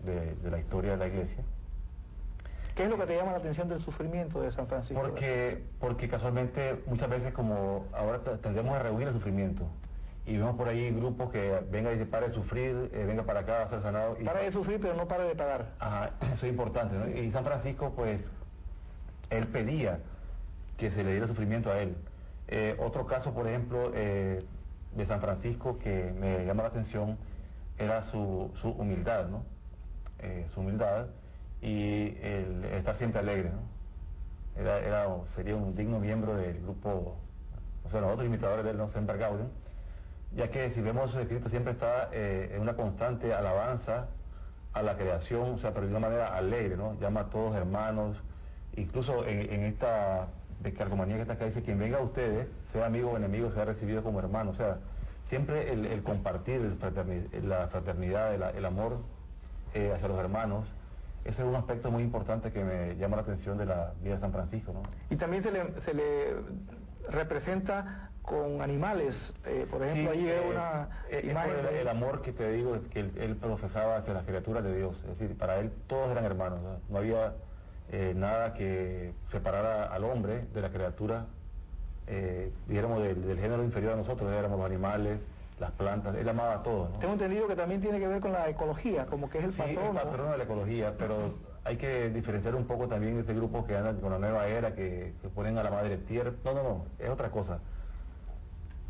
de la historia de la iglesia. ¿Qué es lo que te llama la atención del sufrimiento de San Francisco? Porque casualmente muchas veces, como ahora tendemos a rehuir el sufrimiento y vemos por ahí grupos que venga y dice pare de sufrir, venga para acá a ser sanado. Pare de sufrir pero no pare de pagar. Ajá, eso es importante, ¿no? Y San Francisco, pues, él pedía que se le diera sufrimiento a él. Otro caso, por ejemplo, de San Francisco que me llama la atención era su humildad, ¿no? Su humildad y el estar siempre alegre, ¿no? Sería un digno miembro del grupo, o sea, nosotros imitadores de él, ¿no? Semper Gaudium, ya que si vemos sus escritos siempre está en una constante alabanza a la creación, o sea, pero de una manera alegre, ¿no? Llama a todos hermanos, incluso en esta descargomanía que está acá dice, quien venga a ustedes, sea amigo o enemigo, sea recibido como hermano, o sea, siempre el compartir, la fraternidad, el amor hacia los hermanos. Ese es un aspecto muy importante que me llama la atención de la vida de San Francisco, ¿no? Y también se le representa con animales, por ejemplo, sí, allí veo una imagen el amor que te digo que él profesaba hacia las criaturas de Dios, es decir, para él todos eran hermanos, no había nada que separara al hombre de la criatura, dijéramos del género inferior a nosotros, éramos los animales, las plantas, él amaba a todos, ¿no? Tengo entendido que también tiene que ver con la ecología, como que es el patrono. Sí, el patrono de la ecología, pero hay que diferenciar un poco también de ese grupo que andan con la nueva era, que ponen a la madre tierra. No, es otra cosa.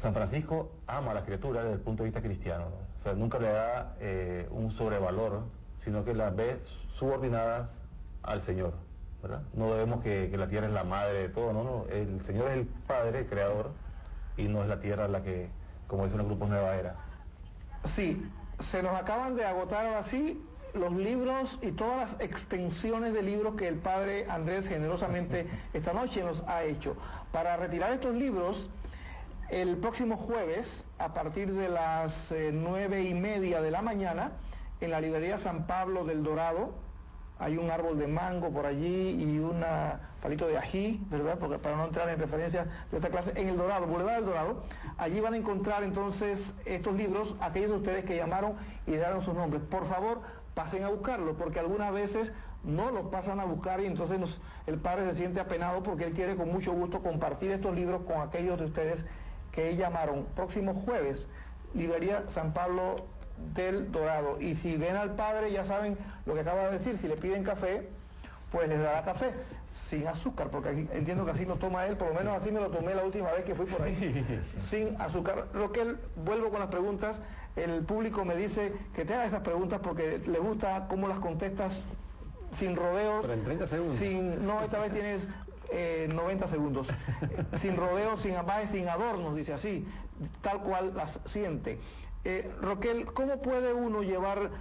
San Francisco ama a la criatura desde el punto de vista cristiano, ¿no? O sea, nunca le da un sobrevalor, sino que las ve subordinadas al Señor, ¿verdad? No vemos que la tierra es la madre de todo, no, el Señor es el Padre, el Creador, y no es la tierra la que como dicen los grupos Nueva Era. Sí, se nos acaban de agotar ahora sí los libros y todas las extensiones de libros que el padre Andrés generosamente esta noche nos ha hecho. Para retirar estos libros, el próximo jueves, a partir de las 9:30 de la mañana, en la librería San Pablo del Dorado, hay un árbol de mango por allí y un palito de ají, ¿verdad? Porque para no entrar en referencias de otra clase, en el Dorado, Boulevard del Dorado, allí van a encontrar entonces estos libros, aquellos de ustedes que llamaron y dieron sus nombres. Por favor, pasen a buscarlos, porque algunas veces no los pasan a buscar y entonces el padre se siente apenado porque él quiere con mucho gusto compartir estos libros con aquellos de ustedes que llamaron. Próximo jueves, librería San Pablo del Dorado. Y si ven al padre, ya saben lo que acaba de decir, si le piden café, pues les dará café sin azúcar, porque aquí, entiendo que así lo toma él, por lo menos así me lo tomé la última vez que fui por ahí, sin azúcar. Lo que él, vuelvo con las preguntas, el público me dice que te haga esas preguntas porque le gusta cómo las contestas sin rodeos. Pero en 30 segundos. No, esta vez tienes 90 segundos. Sin rodeos, sin amajes, sin adornos, dice así, tal cual las siente. Roquel, ¿cómo puede uno llevar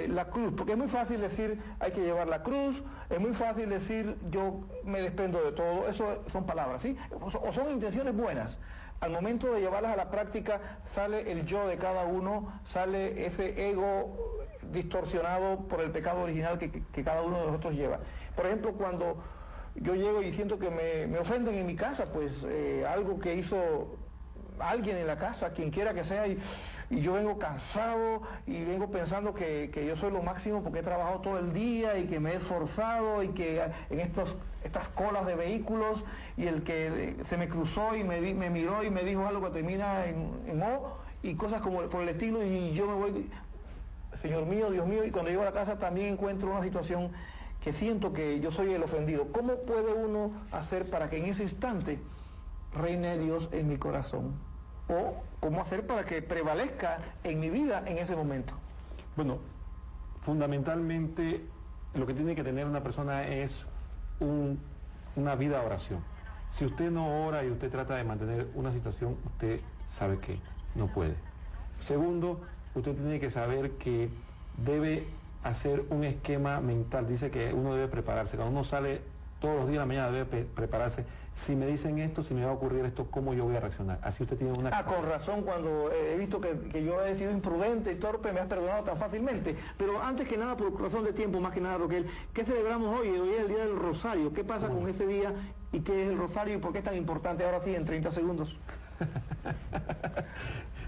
la cruz? Porque es muy fácil decir hay que llevar la cruz, es muy fácil decir yo me desprendo de todo, eso son palabras, ¿sí? O son intenciones buenas. Al momento de llevarlas a la práctica sale el yo de cada uno, sale ese ego distorsionado por el pecado original que cada uno de nosotros lleva. Por ejemplo, cuando yo llego y siento que me ofenden en mi casa, pues algo que hizo alguien en la casa, quien quiera que sea, y yo vengo cansado y vengo pensando que yo soy lo máximo porque he trabajado todo el día y que me he esforzado y que en estas colas de vehículos y el que se me cruzó y me miró y me dijo algo que termina en O y cosas como por el estilo, y yo me voy, Señor mío, Dios mío, y cuando llego a la casa también encuentro una situación que siento que yo soy el ofendido. ¿Cómo puede uno hacer para que en ese instante reine Dios en mi corazón? ¿O cómo hacer para que prevalezca en mi vida en ese momento? Bueno, fundamentalmente lo que tiene que tener una persona es una vida de oración. Si usted no ora y usted trata de mantener una situación, usted sabe que no puede. Segundo, usted tiene que saber que debe hacer un esquema mental. Dice que uno debe prepararse. Cuando uno sale todos los días de la mañana debe prepararse. Si me dicen esto, si me va a ocurrir esto, ¿cómo yo voy a reaccionar? Así usted tiene una... Con razón, cuando he visto que yo he sido imprudente y torpe, me has perdonado tan fácilmente. Pero antes que nada, por razón de tiempo, más que nada, Roquel, ¿qué celebramos hoy? Hoy es el Día del Rosario. ¿Qué pasa con ese día y qué es el Rosario y por qué es tan importante ahora sí en 30 segundos?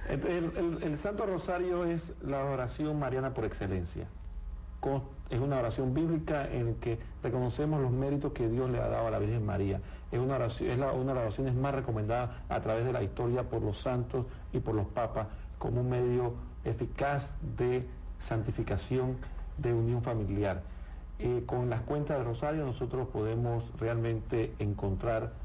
El Santo Rosario es la oración mariana por excelencia. Es una oración bíblica en la que reconocemos los méritos que Dios le ha dado a la Virgen María. Es una de las oraciones más recomendadas a través de la historia por los santos y por los papas como un medio eficaz de santificación, de unión familiar. Con las cuentas del Rosario nosotros podemos realmente encontrar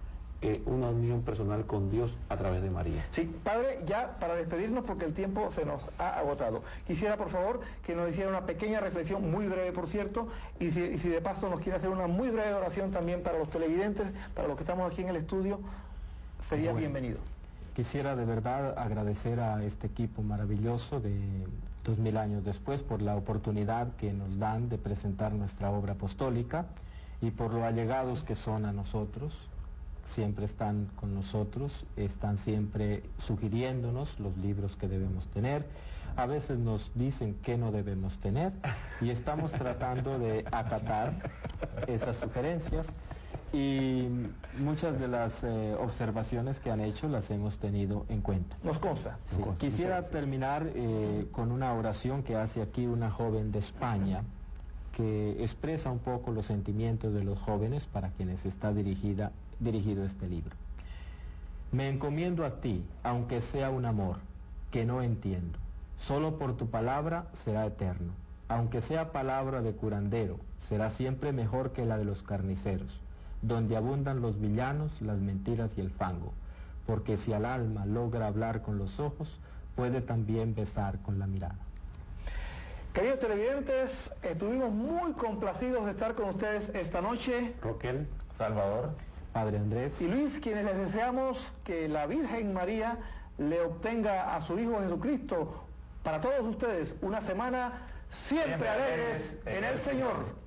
una unión personal con Dios a través de María. Sí, padre, ya para despedirnos porque el tiempo se nos ha agotado. Quisiera, por favor, que nos hiciera una pequeña reflexión, muy breve, por cierto, y si de paso nos quiere hacer una muy breve oración también para los televidentes, para los que estamos aquí en el estudio, sería bienvenido. Quisiera de verdad agradecer a este equipo maravilloso de 2000 años después por la oportunidad que nos dan de presentar nuestra obra apostólica y por lo allegados que son a nosotros. Siempre están con nosotros, están siempre sugiriéndonos los libros que debemos tener. A veces nos dicen que no debemos tener y estamos tratando de acatar esas sugerencias y muchas de las observaciones que han hecho las hemos tenido en cuenta. Nos consta. Sí. Quisiera terminar con una oración que hace aquí una joven de España que expresa un poco los sentimientos de los jóvenes para quienes está dirigido este libro. Me encomiendo a ti, aunque sea un amor que no entiendo. Solo por tu palabra será eterno. Aunque sea palabra de curandero, será siempre mejor que la de los carniceros, donde abundan los villanos, las mentiras y el fango. Porque si al alma logra hablar con los ojos, puede también besar con la mirada. Queridos televidentes, estuvimos muy complacidos de estar con ustedes esta noche. Roquel, Salvador, Padre Andrés y Luis, quienes les deseamos que la Virgen María le obtenga a su Hijo Jesucristo. Para todos ustedes, una semana siempre alegres en el Señor.